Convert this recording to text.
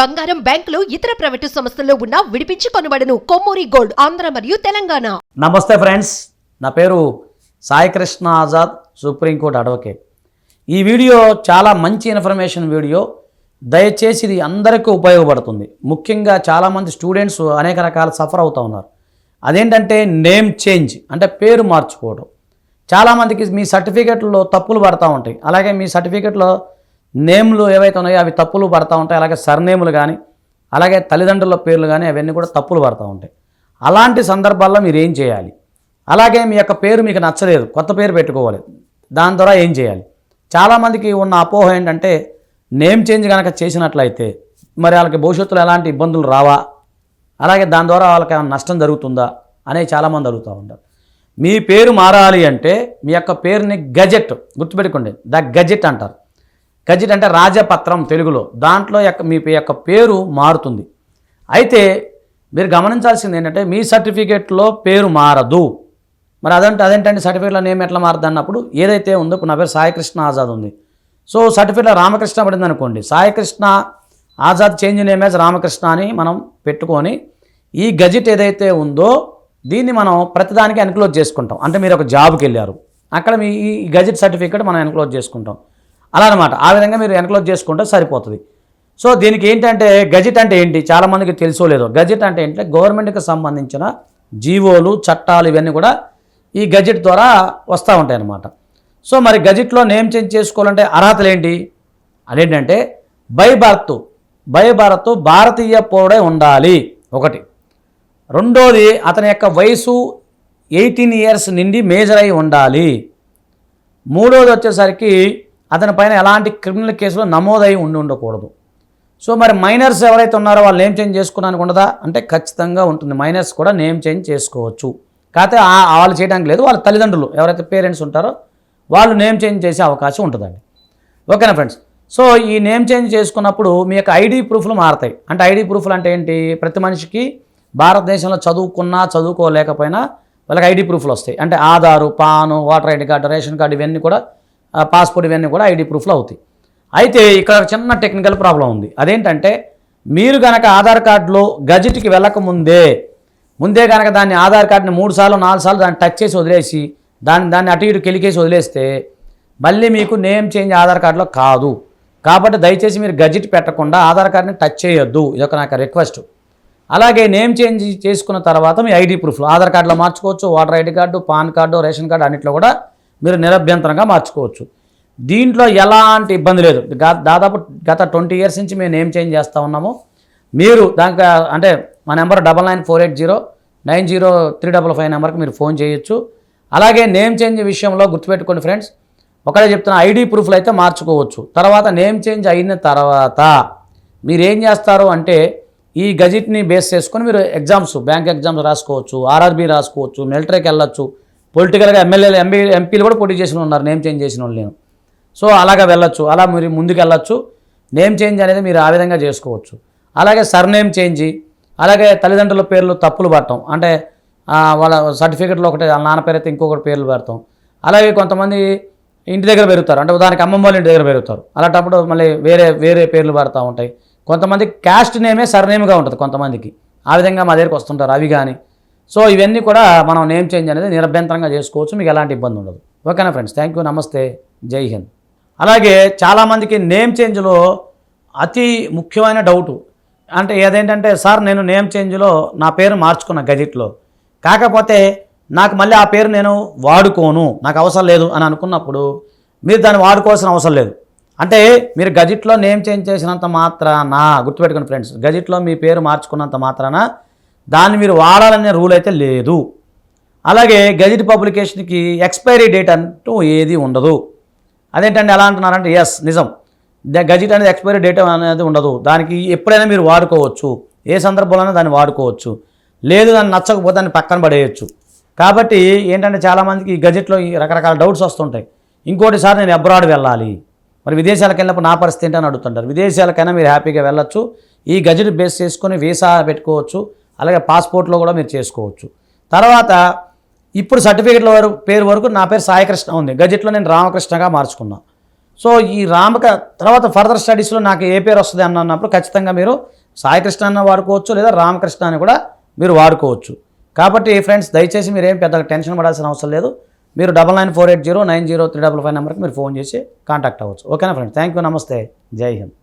బంగారం, బ్యాంకులు, ఇతర ప్రైవేటు సంస్థల్లో ఉన్న విడిపించి కొనబడను. కొమ్మూరి గోల్డ్, ఆంధ్ర మరియు తెలంగాణ. నమస్తే ఫ్రెండ్స్, నా పేరు సాయికృష్ణ ఆజాద్, సుప్రీంకోర్టు అడ్వకేట్. ఈ వీడియో చాలా మంచి ఇన్ఫర్మేషన్ వీడియో. దయచేసి ఇది అందరికీ ఉపయోగపడుతుంది. ముఖ్యంగా చాలామంది స్టూడెంట్స్ అనేక రకాల సఫర్ అవుతూ ఉన్నారు. అదేంటంటే నేమ్ చేంజ్, అంటే పేరు మార్చుకోవడం. చాలామందికి మీ సర్టిఫికెట్లో తప్పులు పడతా ఉంటాయి. అలాగే మీ సర్టిఫికెట్లో నేమ్లు ఏవైతే ఉన్నాయో అవి తప్పులు పడతా ఉంటాయి. అలాగే సర్నేములు కానీ, అలాగే తల్లిదండ్రుల పేర్లు కానీ అవన్నీ కూడా తప్పులు పడతా ఉంటాయి. అలాంటి సందర్భాల్లో మీరు ఏం చేయాలి? అలాగే మీ యొక్క పేరు మీకు నచ్చలేదు, కొత్త పేరు పెట్టుకోవాలి. దాని ద్వారా ఏం చేయాలి? చాలామందికి ఉన్న అపోహ ఏంటంటే నేమ్ చేంజ్ కనుక చేసినట్లయితే మరి వాళ్ళకి భవిష్యత్తులో ఎలాంటి ఇబ్బందులు రావా, అలాగే దాని ద్వారా వాళ్ళకి ఏమైనా నష్టం జరుగుతుందా అని చాలామంది అడుగుతూ ఉంటారు. మీ పేరు మారాలి అంటే మీ యొక్క పేరుని గజెట్, గుర్తుపెట్టుకోండి, ద గజెట్ అంటారు. గజెట్ అంటే రాజపత్రం తెలుగులో. దాంట్లో మీ యొక్క పేరు మారుతుంది. అయితే మీరు గమనించాల్సింది ఏంటంటే మీ సర్టిఫికేట్లో పేరు మారదు. మరి అదేంటంటే సర్టిఫికేట్లో నేమ్ ఎట్లా మారదు అన్నప్పుడు ఏదైతే ఉందో, ఇప్పుడు నా పేరు సాయికృష్ణ ఆజాద్ ఉంది. సో సర్టిఫికేట్లో రామకృష్ణ పడింది అనుకోండి, Saikrishna Azad change name as Ramakrishna అని మనం పెట్టుకొని ఈ గజెట్ ఏదైతే ఉందో దీన్ని మనం ప్రతిదానికి ఎన్క్లోజ్ చేసుకుంటాం. అంటే మీరు ఒక జాబ్కి వెళ్ళారు, అక్కడ మీ ఈ గజెట్ సర్టిఫికేట్ మనం ఎన్క్లోజ్ చేసుకుంటాం. అలా అనమాట. ఆ విధంగా మీరు ఎన్క్లోజ్ చేసుకుంటే సరిపోతుంది. సో దీనికి ఏంటంటే గజెట్ అంటే ఏంటి చాలామందికి తెలుసో లేదో. గజెట్ అంటే ఏంటంటే గవర్నమెంట్కి సంబంధించిన జీవోలు, చట్టాలు ఇవన్నీ కూడా ఈ గజెట్ ద్వారా వస్తూ ఉంటాయి అన్నమాట. సో మరి గజెట్లో నేమ్ చేంజ్ చేసుకోవాలంటే అర్హతలు ఏంటి? అదేంటంటే బై బర్త్ భారతీయ పౌరుడై ఉండాలి ఒకటి. రెండోది అతని యొక్క వయసు 18 years నిండి మేజర్ అయి ఉండాలి. మూడోది వచ్చేసరికి అతని పైన ఎలాంటి క్రిమినల్ కేసులు నమోదై ఉండకూడదు. సో మరి మైనర్స్ ఎవరైతే ఉన్నారో వాళ్ళు నేమ్ చేంజ్ చేసుకోవడానికి ఉండదా అంటే ఖచ్చితంగా ఉంటుంది. మైనర్స్ కూడా నేమ్ చేంజ్ చేసుకోవచ్చు. కాకపోతే వాళ్ళు చేయడానికి లేదు, వాళ్ళ తల్లిదండ్రులు ఎవరైతే పేరెంట్స్ ఉంటారో వాళ్ళు నేమ్ చేంజ్ చేసే అవకాశం ఉంటుందండి. ఓకేనా ఫ్రెండ్స్? సో ఈ నేమ్ చేంజ్ చేసుకున్నప్పుడు మీ యొక్క ఐడి ప్రూఫ్లు మారతాయి. అంటే ఐడి ప్రూఫ్లు అంటే ఏంటి? ప్రతి మనిషికి భారతదేశంలో చదువుకున్నా చదువుకోలేకపోయినా వాళ్ళకి ఐడి ప్రూఫ్లు వస్తాయి. అంటే Aadhaar, PAN, voter ID card, ration card ఇవన్నీ కూడా, పాస్పోర్ట్ ఇవన్నీ కూడా ఐడి ప్రూఫ్లు అవుతాయి. అయితే ఇక్కడ చిన్న టెక్నికల్ ప్రాబ్లం ఉంది. అదేంటంటే మీరు కనుక ఆధార్ కార్డులో గజెట్కి వెళ్ళకముందే కనుక దాన్ని ఆధార్ కార్డుని 3 సార్లు 4 సార్లు దాన్ని టచ్ చేసి వదిలేసి దాన్ని అటు ఇటు కెలికేసి వదిలేస్తే మళ్ళీ మీకు నేమ్ చేంజ్ ఆధార్ కార్డులో కాదు. కాబట్టి దయచేసి మీరు గజెట్ పెట్టకుండా ఆధార్ కార్డుని టచ్ చేయొద్దు. ఇదొక నాకు రిక్వెస్ట్. అలాగే నేమ్ చేంజ్ చేసుకున్న తర్వాత మీ ఐడి ప్రూఫ్లు ఆధార్ కార్డులో మార్చుకోవచ్చు, voter ID card, pan card, ration card అన్నింటిలో కూడా మీరు నిరభ్యంతరంగా మార్చుకోవచ్చు. దీంట్లో ఎలాంటి ఇబ్బంది లేదు. దాదాపు గత 20 years నుంచి మేము నేమ్ చేంజ్ చేస్తూ ఉన్నాము. మీరు దానికి అంటే మా నెంబర్ 9948090355 నెంబర్కి మీరు ఫోన్ చేయొచ్చు. అలాగే నేమ్ చేంజ్ విషయంలో గుర్తుపెట్టుకోండి ఫ్రెండ్స్, ఒకటే చెప్తున్నా, ఐడి ప్రూఫ్లు అయితే మార్చుకోవచ్చు. తర్వాత నేమ్ చేంజ్ అయిన తర్వాత మీరు ఏం చేస్తారు అంటే ఈ గజెట్ని బేస్ చేసుకొని మీరు ఎగ్జామ్స్, బ్యాంక్ ఎగ్జామ్స్ రాసుకోవచ్చు, ఆర్ఆర్బీ రాసుకోవచ్చు, మిలిటరీకి వెళ్ళొచ్చు, పొలిటికల్గా ఎమ్మెల్యేలు, ఎంపీలు కూడా పోటీ చేసిన ఉన్నారు నేమ్ చేంజ్ చేసిన వాళ్ళు. నేను సో అలాగా వెళ్ళొచ్చు, అలా మీరు ముందుకు వెళ్ళొచ్చు. నేమ్ చేంజ్ అనేది మీరు ఆ విధంగా చేసుకోవచ్చు. అలాగే సర్నేమ్ చేంజ్, అలాగే తల్లిదండ్రుల పేర్లు తప్పులు పడటం, అంటే వాళ్ళ సర్టిఫికెట్లో ఒకటి వాళ్ళ నాన్న పేరు అయితే ఇంకొకటి పేర్లు పెడతాం. అలాగే కొంతమంది ఇంటి దగ్గర పెరుగుతారు, అంటే ఉదాహరణకి అమ్మమ్మ వాళ్ళ ఇంటి దగ్గర పెరుగుతారు, అలాంటప్పుడు మళ్ళీ వేరే పేర్లు పడుతూ ఉంటాయి. కొంతమంది క్యాస్ట్ నేమే సర్నేమ్గా ఉంటుంది కొంతమందికి. ఆ విధంగా మా దగ్గరికి వస్తుంటారు అవి కానీ. సో ఇవన్నీ కూడా మనం నేమ్ చేంజ్ అనేది నిరభ్యంతరంగా చేసుకోవచ్చు, మీకు ఎలాంటి ఇబ్బంది ఉండదు. ఓకేనా ఫ్రెండ్స్? థ్యాంక్ యూ, నమస్తే, జై హింద్. అలాగే చాలామందికి నేమ్ చేంజ్లో అతి ముఖ్యమైన డౌటు అంటే ఏదేంటంటే, సార్ నేను నేమ్ చేంజ్లో నా పేరు మార్చుకున్న గజెట్లో, కాకపోతే నాకు మళ్ళీ ఆ పేరు నేను వాడుకోను, నాకు అవసరం లేదు అని అనుకున్నప్పుడు మీరు దాన్ని వాడుకోవాల్సిన అవసరం లేదు. అంటే మీరు గజెట్లో నేమ్ చేంజ్ చేసినంత మాత్రాన, గుర్తుపెట్టుకోండి ఫ్రెండ్స్, గజెట్లో మీ పేరు మార్చుకున్నంత మాత్రాన దాన్ని మీరు వాడాలనే రూల్ అయితే లేదు. అలాగే గజెట్ పబ్లికేషన్కి ఎక్స్పైరీ డేట్ అంటూ ఏది ఉండదు. అదేంటంటే ఎలా అంటున్నారంటే, ఎస్ నిజం, గజెట్ అనేది ఎక్స్పైరీ డేట్ అనేది ఉండదు. దానికి ఎప్పుడైనా మీరు వాడుకోవచ్చు, ఏ సందర్భంలోనే దాన్ని వాడుకోవచ్చు. లేదు దాన్ని నచ్చకపోతే దాన్ని పక్కన పడేయచ్చు. కాబట్టి ఏంటంటే చాలామందికి ఈ గజెట్లో ఈ రకరకాల డౌట్స్ వస్తుంటాయి. ఇంకోటి సార్ నేను అబ్రాడ్ వెళ్ళాలి, మరి విదేశాలకు వెళ్ళినప్పుడు నా పరిస్థితి ఏంటని అడుగుతుంటారు. విదేశాలకైనా మీరు హ్యాపీగా వెళ్ళొచ్చు. ఈ గజెట్ బేస్ చేసుకొని వీసా పెట్టుకోవచ్చు, అలాగే పాస్పోర్ట్లో కూడా మీరు చేసుకోవచ్చు. తర్వాత ఇప్పుడు సర్టిఫికేట్ల పేరు వరకు నా పేరు సాయికృష్ణ ఉంది, గజెట్లో నేను రామకృష్ణగా మార్చుకున్నాను. సో ఈ తర్వాత ఫర్దర్ స్టడీస్లో నాకు ఏ పేరు వస్తుంది అన్నప్పుడు ఖచ్చితంగా మీరు సాయి కృష్ణ అన్న వాడుకోవచ్చు, లేదా రామకృష్ణ అని కూడా మీరు వాడుకోవచ్చు. కాబట్టి ఫ్రెండ్స్ దయచేసి మీరు ఏం పెద్దగా టెన్షన్ పడాల్సిన అవసరం లేదు. మీరు 9948090355 నెంబర్కి మీరు ఫోన్ చేసి కాంటాక్ట్ అవ్వచ్చు. ఓకేనా ఫ్రెండ్స్? థ్యాంక్ యూ, నమస్తే, జై హింద్.